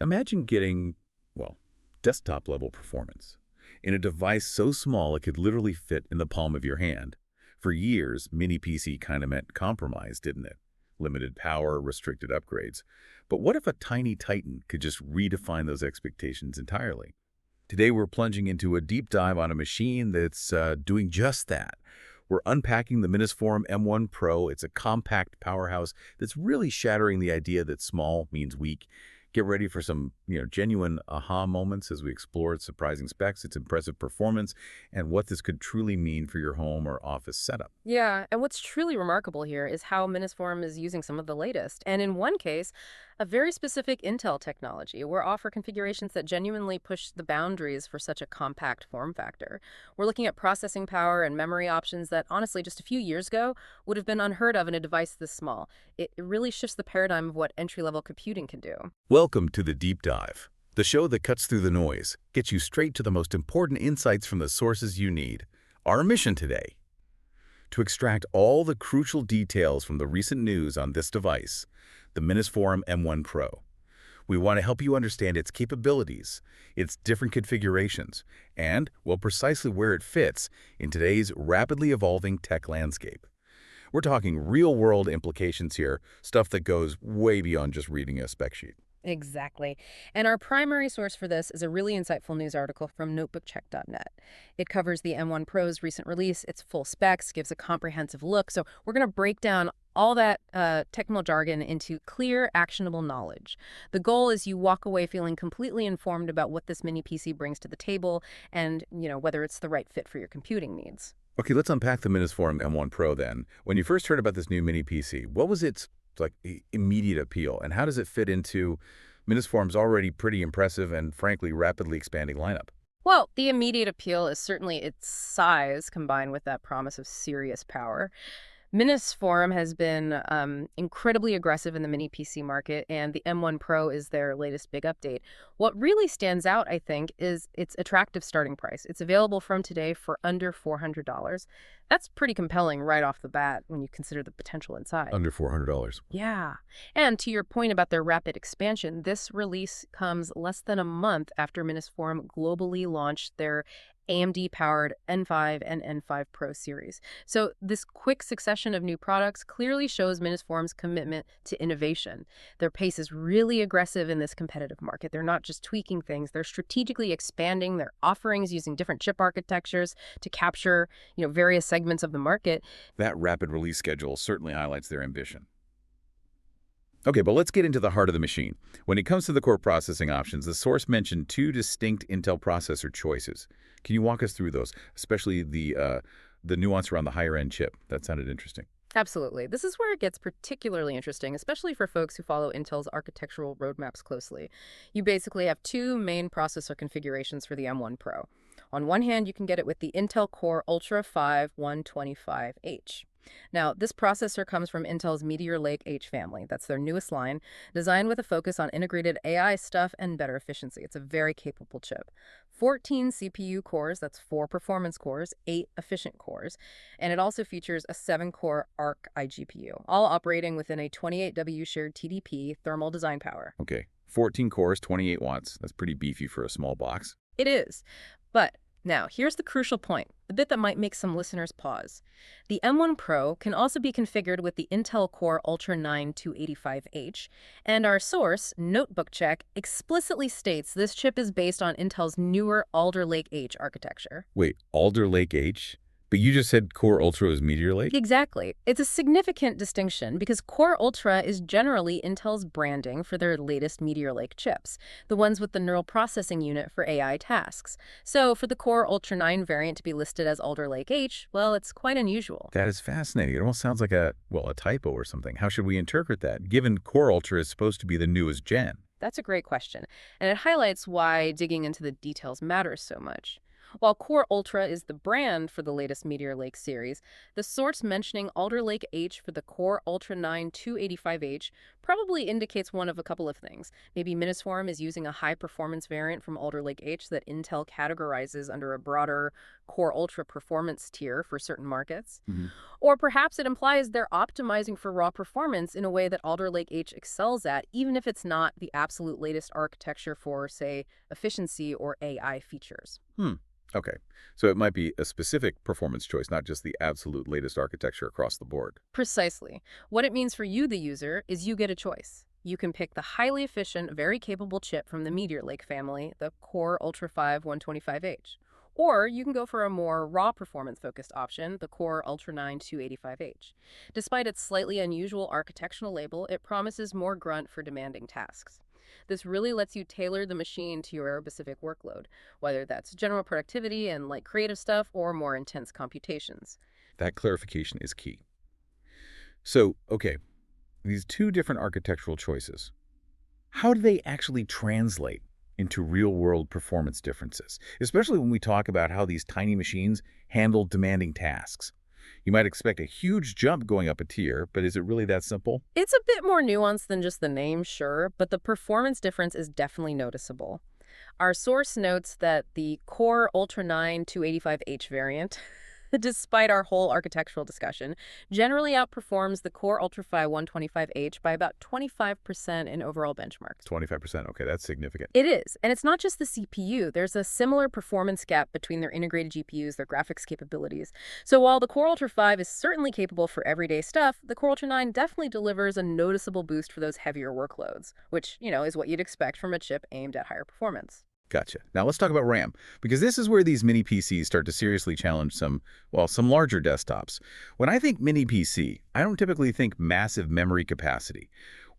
Imagine getting, well, desktop-level performance in a device so small it could literally fit in the palm of your hand. For years, mini PC kind of meant compromise, didn't it? Limited power, restricted upgrades. But what if a tiny titan could just redefine those expectations entirely? Today, we're plunging into a deep dive on a machine that's doing just that. We're unpacking the Minisforum M1 Pro. It's a compact powerhouse that's really shattering the idea that small means weak. Get ready for some, genuine aha moments as we explore its surprising specs, its impressive performance, and what this could truly mean for your home or office setup. Yeah, and what's truly remarkable here is how Minisforum is using some of the latest, and in one case, a very specific Intel technology, or offer configurations that genuinely push the boundaries for such a compact form factor. We're looking at processing power and memory options that, honestly, just a few years ago would have been unheard of in a device this small. It really shifts the paradigm of what entry-level computing can do. Welcome to the Deep Dive, the show that cuts through the noise, gets you straight to the most important insights from the sources you need. Our mission today: to extract all the crucial details from the recent news on this device, the Minisforum M1 Pro. We want to help you understand its capabilities, its different configurations, and, well, precisely where it fits in today's rapidly evolving tech landscape. We're talking real-world implications here, stuff that goes way beyond just reading a spec sheet. Exactly. And our primary source for this is a really insightful news article from notebookcheck.net. It covers the M1 Pro's recent release, its full specs, gives a comprehensive look. So we're going to break down all that technical jargon into clear, actionable knowledge. The goal is you walk away feeling completely informed about what this mini PC brings to the table and, whether it's the right fit for your computing needs. Okay, let's unpack the Minisforum M1 Pro then. When you first heard about this new mini PC, what was its immediate appeal, and how does it fit into Minisforum's already pretty impressive and frankly rapidly expanding lineup? Well, the immediate appeal is certainly its size combined with that promise of serious power. Minisforum has been incredibly aggressive in the mini PC market, and the M1 Pro is their latest big update. What really stands out, I think, is its attractive starting price. It's available from today for under $400. That's pretty compelling right off the bat when you consider the potential inside. Under $400. Yeah. And to your point about their rapid expansion, this release comes less than a month after Minisforum globally launched their AMD-powered N5 and N5 Pro series. So this quick succession of new products clearly shows Minisforum's commitment to innovation. Their pace is really aggressive in this competitive market. They're not just tweaking things, they're strategically expanding their offerings using different chip architectures to capture, various segments of the market. That rapid release schedule certainly highlights their ambition. Okay, but let's get into the heart of the machine. When it comes to the core processing options, the source mentioned two distinct Intel processor choices. Can you walk us through those, especially the nuance around the higher-end chip? That sounded interesting. Absolutely. This is where it gets particularly interesting, especially for folks who follow Intel's architectural roadmaps closely. You basically have two main processor configurations for the M1 Pro. On one hand, you can get it with the Intel Core Ultra 5 125H. Now, this processor comes from Intel's Meteor Lake H family. That's their newest line, designed with a focus on integrated AI stuff and better efficiency. It's a very capable chip. 14 CPU cores, that's 4 performance cores, 8 efficient cores, and it also features a 7-core Arc iGPU, all operating within a 28W shared TDP thermal design power. Okay, 14 cores, 28 watts. That's pretty beefy for a small box. It is, but now, here's the crucial point, the bit that might make some listeners pause. The M1 Pro can also be configured with the Intel Core Ultra 9 285H, and our source, Notebook Check, explicitly states this chip is based on Intel's newer Alder Lake H architecture. Wait, Alder Lake H? But you just said Core Ultra is Meteor Lake? Exactly. It's a significant distinction because Core Ultra is generally Intel's branding for their latest Meteor Lake chips, the ones with the neural processing unit for AI tasks. So for the Core Ultra 9 variant to be listed as Alder Lake H, well, it's quite unusual. That is fascinating. It almost sounds like a typo or something. How should we interpret that, given Core Ultra is supposed to be the newest gen? That's a great question, and it highlights why digging into the details matters so much. While Core Ultra is the brand for the latest Meteor Lake series, the source mentioning Alder Lake H for the Core Ultra 9 285H probably indicates one of a couple of things. Maybe Minisforum is using a high-performance variant from Alder Lake H that Intel categorizes under a broader Core Ultra performance tier for certain markets. Mhm. Or perhaps it implies they're optimizing for raw performance in a way that Alder Lake H excels at, even if it's not the absolute latest architecture for, say, efficiency or AI features. Hmm. Okay. So it might be a specific performance choice, not just the absolute latest architecture across the board. Precisely. What it means for you, the user, is you get a choice. You can pick the highly efficient, very capable chip from the Meteor Lake family, the Core Ultra 5 125H. Or you can go for a more raw performance-focused option, the Core Ultra 9 285H. Despite its slightly unusual architectural label, it promises more grunt for demanding tasks. This really lets you tailor the machine to your specific workload, whether that's general productivity and light creative stuff or more intense computations. That clarification is key. So, okay, these two different architectural choices, how do they actually translate into real-world performance differences, especially when we talk about how these tiny machines handle demanding tasks? You might expect a huge jump going up a tier, but is it really that simple? It's a bit more nuanced than just the name, sure, but the performance difference is definitely noticeable. Our source notes that the Core Ultra 9 285H variant, despite our whole architectural discussion, generally outperforms the Core Ultra 5 125H by about 25% in overall benchmarks. 25%. Okay, that's significant. It is, and it's not just the CPU. There's a similar performance gap between their integrated GPUs, their graphics capabilities. So while the Core Ultra 5 is certainly capable for everyday stuff, the Core Ultra 9 definitely delivers a noticeable boost for those heavier workloads, which, is what you'd expect from a chip aimed at higher performance. Gotcha. Now let's talk about RAM, because this is where these mini PCs start to seriously challenge some larger desktops. When I think mini PC, I don't typically think massive memory capacity.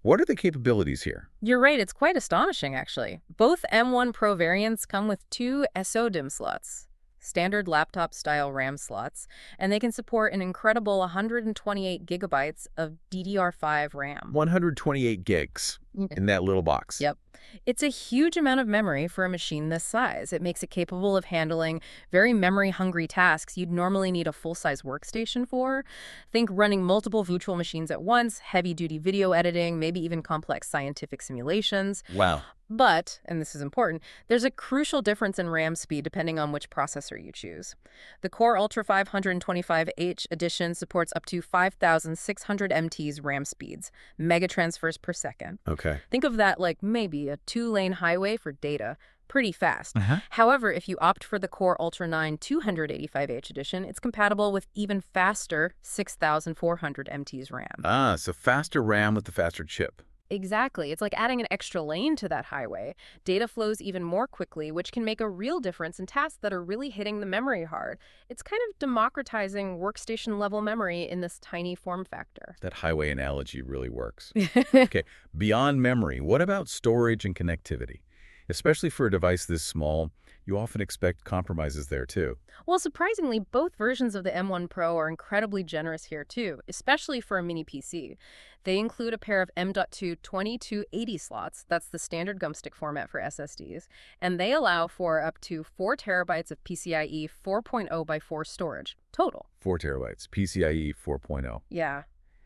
What are the capabilities here? You're right, it's quite astonishing, actually. Both M1 Pro variants come with two SO-DIMM slots, standard laptop-style RAM slots, and they can support an incredible 128 gigabytes of DDR5 RAM. 128 gigs in that little box. Yep. It's a huge amount of memory for a machine this size. It makes it capable of handling very memory-hungry tasks you'd normally need a full-size workstation for. Think running multiple virtual machines at once, heavy-duty video editing, maybe even complex scientific simulations. Wow. But, and this is important, there's a crucial difference in RAM speed depending on which processor you choose. The Core Ultra 525H edition supports up to 5,600 MTs RAM speeds, megatransfers per second. Okay. Think of that like maybe a two-lane highway for data. Pretty fast. Uh-huh. However, if you opt for the Core Ultra 9 285H edition, it's compatible with even faster 6,400 MTs RAM. Ah, so faster RAM with the faster chip. Exactly. It's like adding an extra lane to that highway. Data flows even more quickly, which can make a real difference in tasks that are really hitting the memory hard. It's kind of democratizing workstation-level memory in this tiny form factor. That highway analogy really works. Okay, beyond memory, what about storage and connectivity? Especially for a device this small, you often expect compromises there too. Well, surprisingly, both versions of the M1 Pro are incredibly generous here too, especially for a mini PC. They include a pair of M.2 2280 slots, that's the standard gumstick format for SSDs, and they allow for up to 4 terabytes of PCIe 4.0 by 4 storage, total. 4 terabytes, PCIe 4.0. Yeah.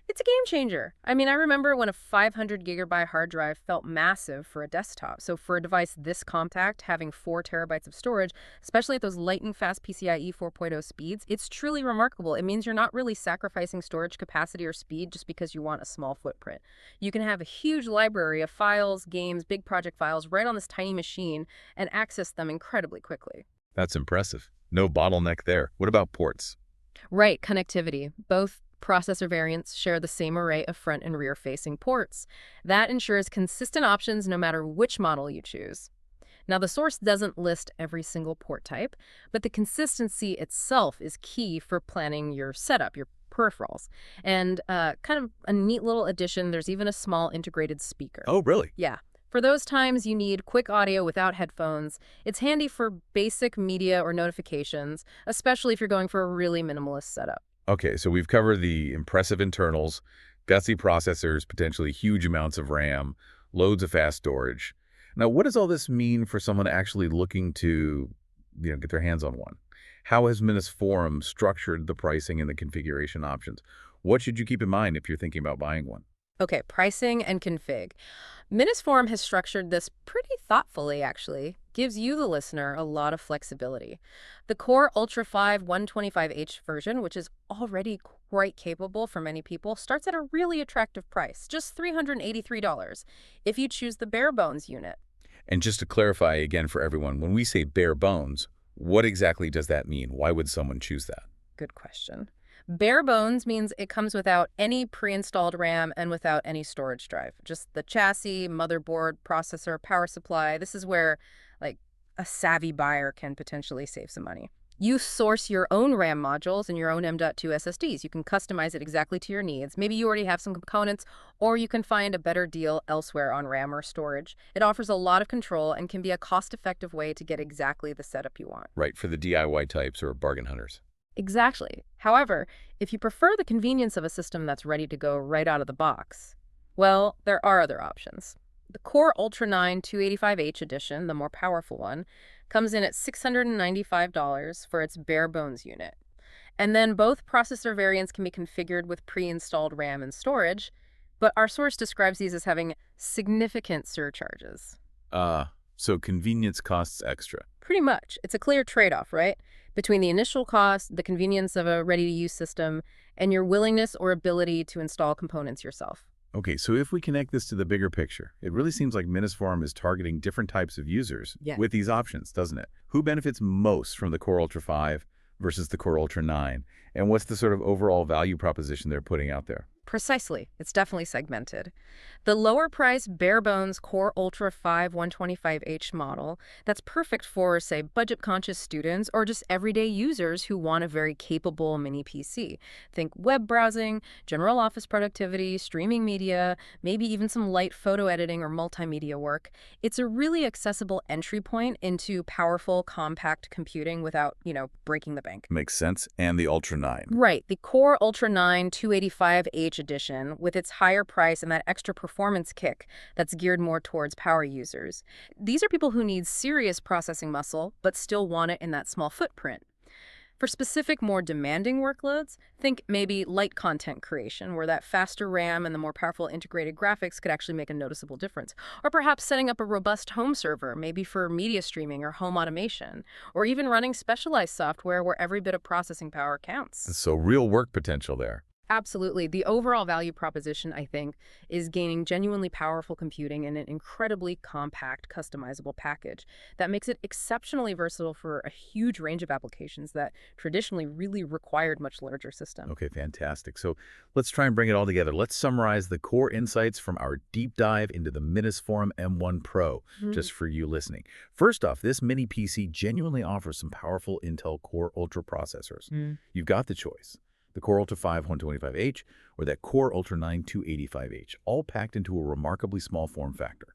It's a game changer. I mean, I remember when a 500 gigabyte hard drive felt massive for a desktop. So for a device this compact, having 4 terabytes of storage, especially at those lightning-fast PCIe 4.0 speeds, it's truly remarkable. It means you're not really sacrificing storage capacity or speed just because you want a small footprint. You can have a huge library of files, games, big project files right on this tiny machine and access them incredibly quickly. That's impressive. No bottleneck there. What about ports? Right, connectivity. Both processor variants share the same array of front and rear-facing ports. That ensures consistent options no matter which model you choose. Now, the source doesn't list every single port type, but the consistency itself is key for planning your setup, your peripherals. And kind of a neat little addition, there's even a small integrated speaker. Oh, really? Yeah. For those times you need quick audio without headphones, it's handy for basic media or notifications, especially if you're going for a really minimalist setup. Okay, so we've covered the impressive internals, gutsy processors, potentially huge amounts of RAM, loads of fast storage. Now, what does all this mean for someone actually looking to get their hands on one. How has Minisforum structured the pricing and the configuration options? What should you keep in mind if you're thinking about buying one? Okay, pricing and config. Minisforum has structured this pretty thoughtfully, actually. Gives you, the listener, a lot of flexibility. The Core Ultra 5 125H version, which is already quite capable for many people, starts at a really attractive price, just $383, if you choose the bare bones unit. And just to clarify again for everyone, when we say bare bones, what exactly does that mean? Why would someone choose that? Good question. Bare bones means it comes without any pre-installed RAM and without any storage drive. Just the chassis, motherboard, processor, power supply. This is where, like, a savvy buyer can potentially save some money. You source your own RAM modules and your own M.2 SSDs. You can customize it exactly to your needs. Maybe you already have some components, or you can find a better deal elsewhere on RAM or storage. It offers a lot of control and can be a cost-effective way to get exactly the setup you want. Right, for the DIY types or bargain hunters. Exactly. However, if you prefer the convenience of a system that's ready to go right out of the box, well, there are other options. The Core Ultra 9 285H edition, the more powerful one, comes in at $695 for its bare bones unit. And then both processor variants can be configured with pre-installed RAM and storage, but our source describes these as having significant surcharges. So convenience costs extra. Pretty much. It's a clear trade-off, right? Between the initial cost, the convenience of a ready-to-use system, and your willingness or ability to install components yourself. Okay, so if we connect this to the bigger picture, it really seems like Minisforum is targeting different types of users Yeah. with these options, doesn't it? Who benefits most from the Core Ultra 5 versus the Core Ultra 9? And what's the sort of overall value proposition they're putting out there? Precisely. It's definitely segmented. The lower price bare bones Core Ultra 5 125H model, that's perfect for, say, budget conscious students or just everyday users who want a very capable mini PC. Think web browsing, general office productivity, streaming media, maybe even some light photo editing or multimedia work. It's a really accessible entry point into powerful, compact computing without, breaking the bank. Makes sense. And the Ultra 9. Right. The Core Ultra 9 285H edition, with its higher price and that extra performance kick that's geared more towards power users. These are people who need serious processing muscle, but still want it in that small footprint. For specific, more demanding workloads, think maybe light content creation, where that faster RAM and the more powerful integrated graphics could actually make a noticeable difference. Or perhaps setting up a robust home server, maybe for media streaming or home automation. Or even running specialized software where every bit of processing power counts. So real work potential there. Absolutely. The overall value proposition, I think, is gaining genuinely powerful computing in an incredibly compact, customizable package that makes it exceptionally versatile for a huge range of applications that traditionally really required much larger systems. Okay, fantastic. So let's try and bring it all together. Let's summarize the core insights from our deep dive into the Minisforum M1 Pro, just for you listening. First off, this mini PC genuinely offers some powerful Intel Core Ultra processors. You've got the choice. The Core Ultra 5 125H or that Core Ultra 9 285H, all packed into a remarkably small form factor.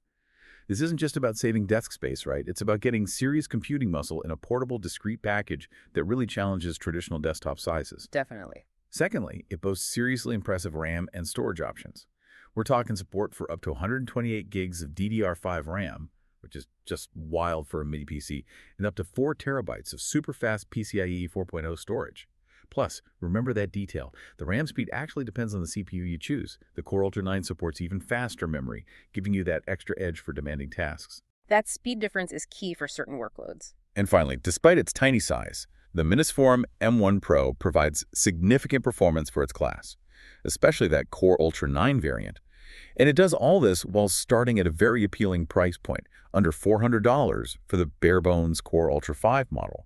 This isn't just about saving desk space, right? It's about getting serious computing muscle in a portable, discrete package that really challenges traditional desktop sizes. Definitely. Secondly, it boasts seriously impressive RAM and storage options. We're talking support for up to 128 gigs of DDR5 RAM, which is just wild for a mini PC, and up to 4 terabytes of super fast PCIe 4.0 storage. Plus, remember that detail. The RAM speed actually depends on the CPU you choose. The Core Ultra 9 supports even faster memory, giving you that extra edge for demanding tasks. That speed difference is key for certain workloads. And finally, despite its tiny size, the Minisforum M1 Pro provides significant performance for its class, especially that Core Ultra 9 variant. And it does all this while starting at a very appealing price point, under $400 for the bare-bones Core Ultra 5 model.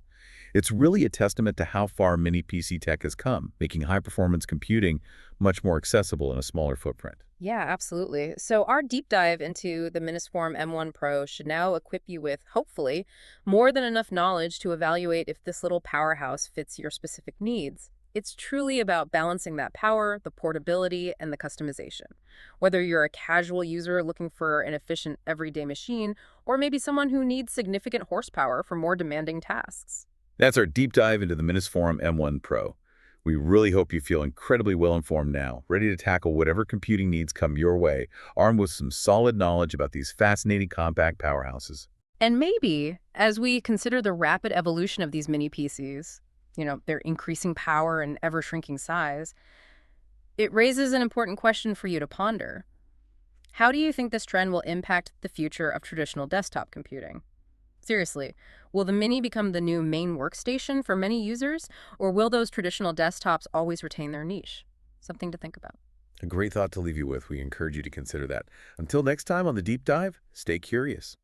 It's really a testament to how far mini PC tech has come, making high-performance computing much more accessible in a smaller footprint. Yeah, absolutely. So our deep dive into the Minisforum M1 Pro should now equip you with, hopefully, more than enough knowledge to evaluate if this little powerhouse fits your specific needs. It's truly about balancing that power, the portability, and the customization. Whether you're a casual user looking for an efficient everyday machine, or maybe someone who needs significant horsepower for more demanding tasks. That's our deep dive into the Minisforum M1 Pro. We really hope you feel incredibly well-informed now, ready to tackle whatever computing needs come your way, armed with some solid knowledge about these fascinating compact powerhouses. And maybe, as we consider the rapid evolution of these mini PCs, their increasing power and ever-shrinking size, it raises an important question for you to ponder. How do you think this trend will impact the future of traditional desktop computing? Seriously, will the Mini become the new main workstation for many users, or will those traditional desktops always retain their niche? Something to think about. A great thought to leave you with. We encourage you to consider that. Until next time on The Deep Dive, stay curious.